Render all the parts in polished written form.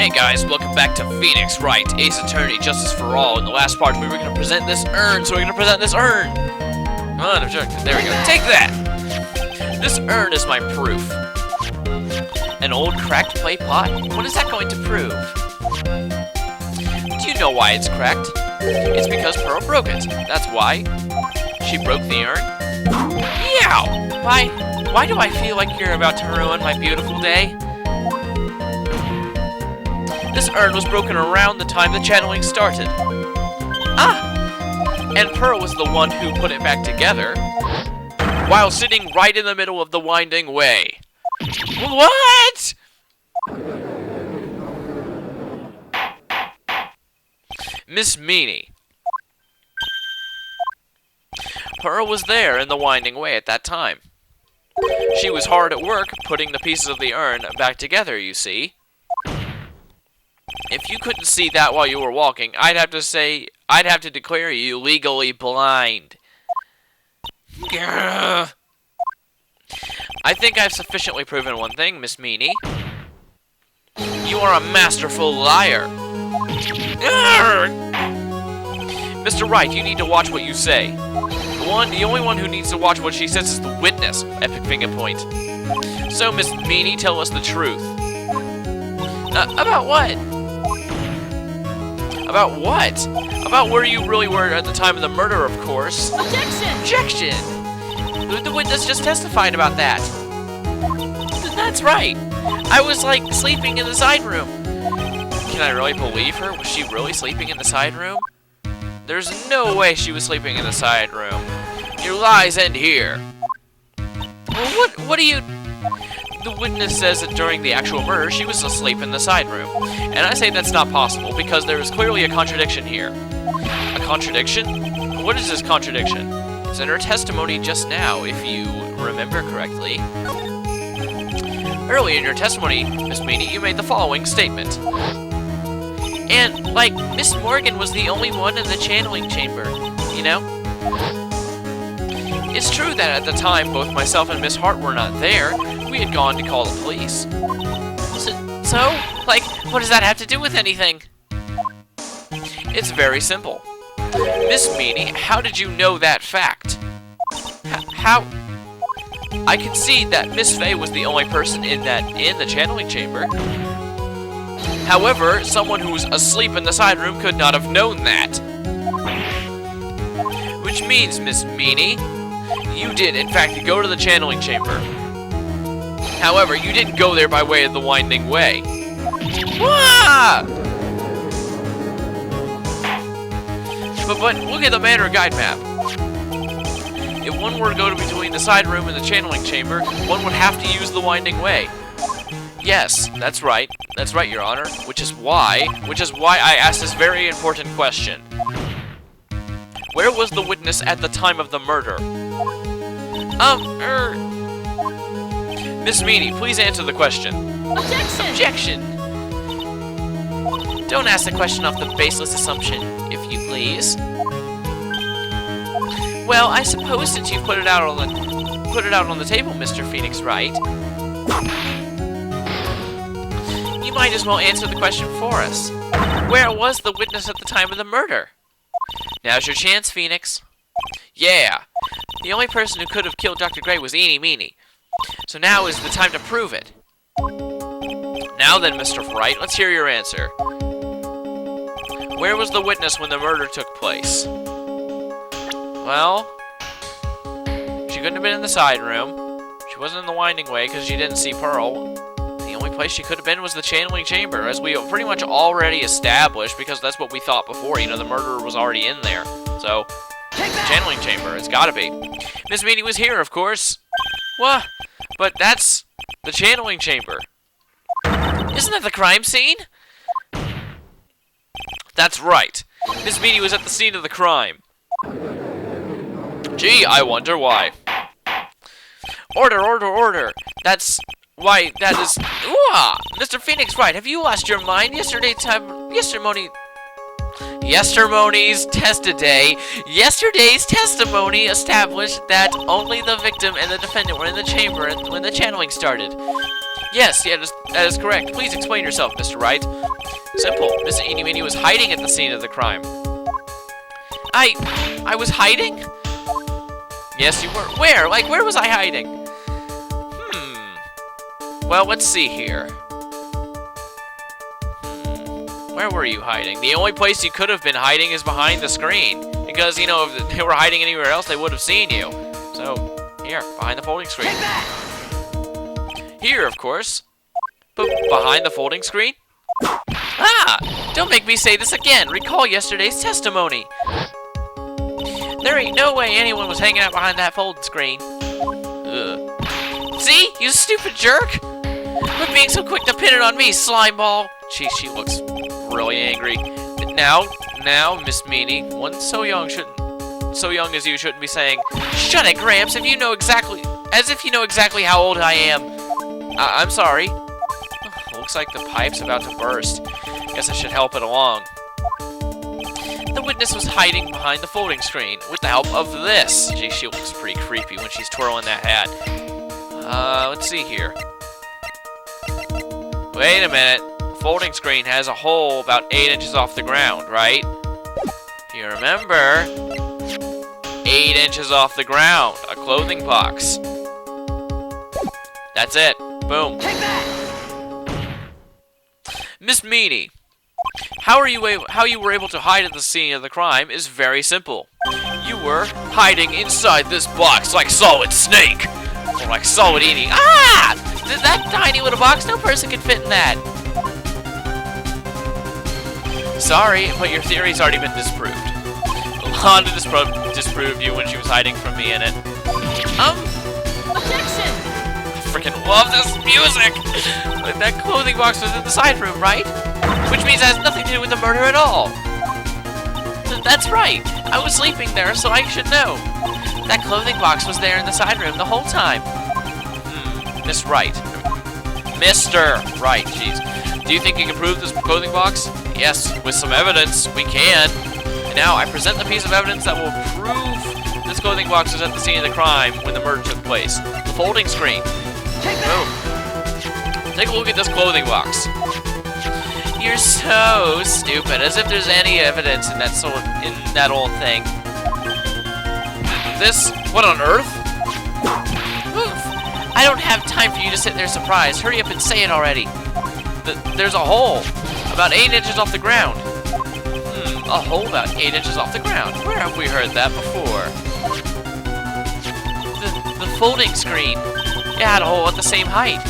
Hey guys, welcome back to Phoenix Wright, Ace Attorney, Justice for All. In the last part, we were going to present this urn, so we're going to present this urn. Unobjected. There we go. Take that! This urn is my proof. An old cracked clay pot? What is that going to prove? Do you know why it's cracked? It's because Pearl broke it. That's why. She broke the urn? Yow! Why do I feel like you're about to ruin my beautiful day? This urn was broken around the time the channeling started. Ah! And Pearl was the one who put it back together, while sitting right in the middle of the winding way. What?! Miss Meanie. Pearl was there in the winding way at that time. She was hard at work putting the pieces of the urn back together, you see. If you couldn't see that while you were walking, I'd have to declare you legally blind. Grr. I think I've sufficiently proven one thing, Miss Meanie. You are a masterful liar. Grr. Mr. Wright, you need to watch what you say. The only one who needs to watch what she says is the witness. Epic finger point. So, Miss Meanie, tell us the truth. About what? About what? About where you really were at the time of the murder, of course. Objection! Objection! The witness just testified about that. That's right. I was, like, sleeping in the side room. Can I really believe her? Was she really sleeping in the side room? There's no way she was sleeping in the side room. Your lies end here. Well, what do you... The witness says that during the actual murder, she was asleep in the side room. And I say that's not possible, because there is clearly a contradiction here. A contradiction? What is this contradiction? It's in her testimony just now, if you remember correctly. Early in your testimony, Miss Meanie, you made the following statement. And, like, Miss Morgan was the only one in the channeling chamber, you know? It's true that at the time, both myself and Miss Hart were not there. We had gone to call the police. So, like, what does that have to do with anything? It's very simple. Miss Meanie, how did you know that fact? How? I can see that Miss Fay was the only person in the channeling chamber. However, someone who was asleep in the side room could not have known that. Which means, Miss Meanie, you did, in fact, go to the channeling chamber. However, you didn't go there by way of the winding way. Ah! But look at the manner guide map. If one were to go between the side room and the channeling chamber, one would have to use the winding way. Yes, that's right. That's right, Your Honor. Which is why I asked this very important question. Where was the witness at the time of the murder? Miss Meanie, please answer the question. Objection! Objection! Don't ask the question off the baseless assumption, if you please. Well, I suppose since you put it out on the table, Mr. Phoenix Wright, you might as well answer the question for us. Where was the witness at the time of the murder? Now's your chance, Phoenix. Yeah. The only person who could have killed Dr. Gray was Eenie Meenie. So now is the time to prove it. Now then, Mr. Wright, let's hear your answer. Where was the witness when the murder took place? Well, she couldn't have been in the side room. She wasn't in the winding way because she didn't see Pearl. The only place she could have been was the channeling chamber, as we pretty much already established, because that's what we thought before. You know, the murderer was already in there. So, the channeling chamber, it's gotta be. Miss Meanie was here, of course. What? But that's the channeling chamber. Isn't that the crime scene? That's right. Miss Meanie was at the scene of the crime. Gee, I wonder why. Order, order, order. That's why that is... Ooh, Mr. Phoenix Wright, have you lost your mind? Yesterday's testimony established that only the victim and the defendant were in the chamber when the channeling started. Yes, yeah, that is correct. Please explain yourself, Mr. Wright. Simple. Miss Eeny Meeny was hiding at the scene of the crime. I was hiding? Yes, you were. Where? Like, where was I hiding? Well, let's see here. Where were you hiding? The only place you could have been hiding is behind the screen. Because, you know, if they were hiding anywhere else, they would have seen you. So, here, behind the folding screen. Here, of course. But behind the folding screen? Ah! Don't make me say this again. Recall yesterday's testimony. There ain't no way anyone was hanging out behind that folding screen. Ugh. See? You stupid jerk! Quit being so quick to pin it on me, slime ball. She looks really angry. Now, Miss Meanie, one so young as you shouldn't be saying, "Shut it, Gramps, as if you know exactly how old I am." I'm sorry. Looks like the pipe's about to burst. Guess I should help it along. The witness was hiding behind the folding screen with the help of this. Gee, she looks pretty creepy when she's twirling that hat. Let's see here. Wait a minute. The folding screen has a hole about 8 inches off the ground, right? You remember? 8 inches off the ground. A clothing box. That's it. Boom. Take that! Miss Meanie, how you were able to hide at the scene of the crime is very simple. You were hiding inside this box like Solid Snake. Or like Solid Eeny. Ah! That tiny little box, no person can fit in that. Sorry, but your theory's already been disproved. Londa disproved you when she was hiding from me in it. Objection! I freaking love this music! That clothing box was in the side room, right? Which means it has nothing to do with the murder at all. That's right. I was sleeping there, so I should know. That clothing box was there in the side room the whole time. Miss Wright. Mr. Wright, jeez. Do you think you can prove this clothing box? Yes, with some evidence, we can. And now I present the piece of evidence that will prove this clothing box was at the scene of the crime when the murder took place. The folding screen. Boom. Take a look at this clothing box. You're so stupid, as if there's any evidence in that old thing. This? What on earth? Oof. I don't have time for you to sit there surprised. Hurry up and say it already. There's a hole about 8 inches off the ground. A hole about 8 inches off the ground. Where have we heard that before? The folding screen. It had a hole at the same height.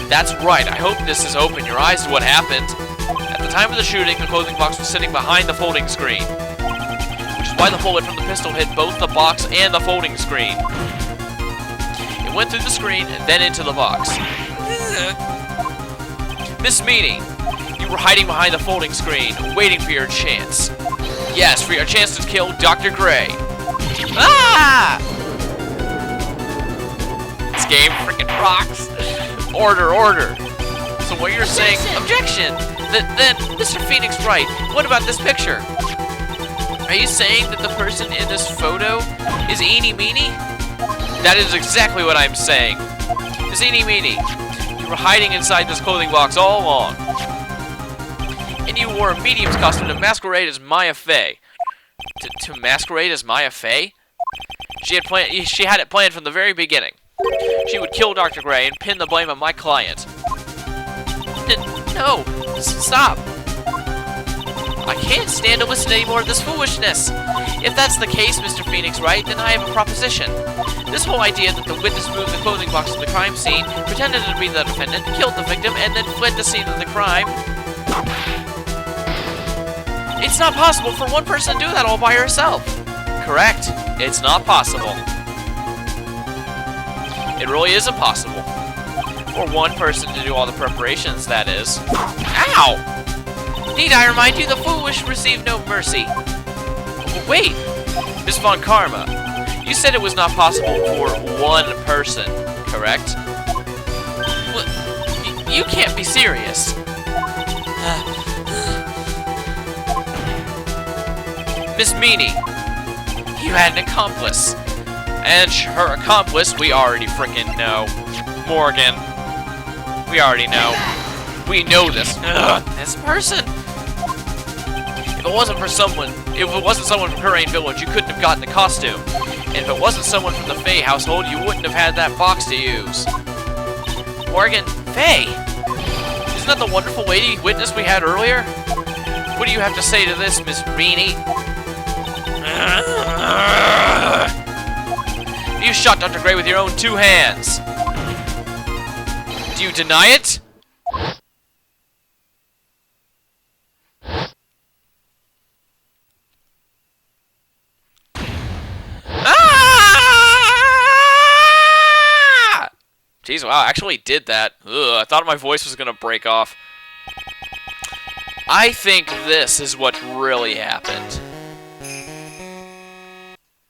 That's right. I hope this has opened your eyes to what happened. At the time of the shooting, the clothing box was sitting behind the folding screen, which is why the bullet from the pistol hit both the box and the folding screen. It went through the screen and then into the box. Miss Meanie, you were hiding behind the folding screen, waiting for your chance. Yes, for your chance to kill Dr. Gray. Ah! This game freaking rocks. Order. So what you're saying, objection! Then, Mr. Phoenix Wright, what about this picture? Are you saying that the person in this photo is Eeny Meeny? That is exactly what I'm saying. Miss Eeny Meeny, you were hiding inside this clothing box all along. And you wore a medium's costume to masquerade as Maya Fey. To masquerade as Maya Fey? She had it planned from the very beginning. She would kill Dr. Gray and pin the blame on my client. No! Stop! I can't stand to listen to any more of this foolishness! If that's the case, Mr. Phoenix Wright, then I have a proposition. This whole idea that the witness moved the clothing box to the crime scene, pretended to be the defendant, killed the victim, and then fled the scene of the crime. It's not possible for one person to do that all by herself. Correct. It's not possible. It really is impossible. For one person to do all the preparations, that is. Ow! Need I remind you, the foolish receive no mercy. Wait! Miss Von Karma, you said it was not possible for one person, correct? Well, you can't be serious. Miss Meanie, you had an accomplice. And her accomplice, we already frickin' know. Morgan. We already know. We know this. Ugh, this person. If it wasn't someone from Hurricane Village, you couldn't have gotten the costume. And if it wasn't someone from the Faye household, you wouldn't have had that box to use. Morgan, Faye! Isn't that the wonderful lady witness we had earlier? What do you have to say to this, Miss Reenie? You shot Dr. Gray with your own 2 hands. Do you deny it? Jeez, wow, I actually did that. Ugh, I thought my voice was gonna break off. I think this is what really happened.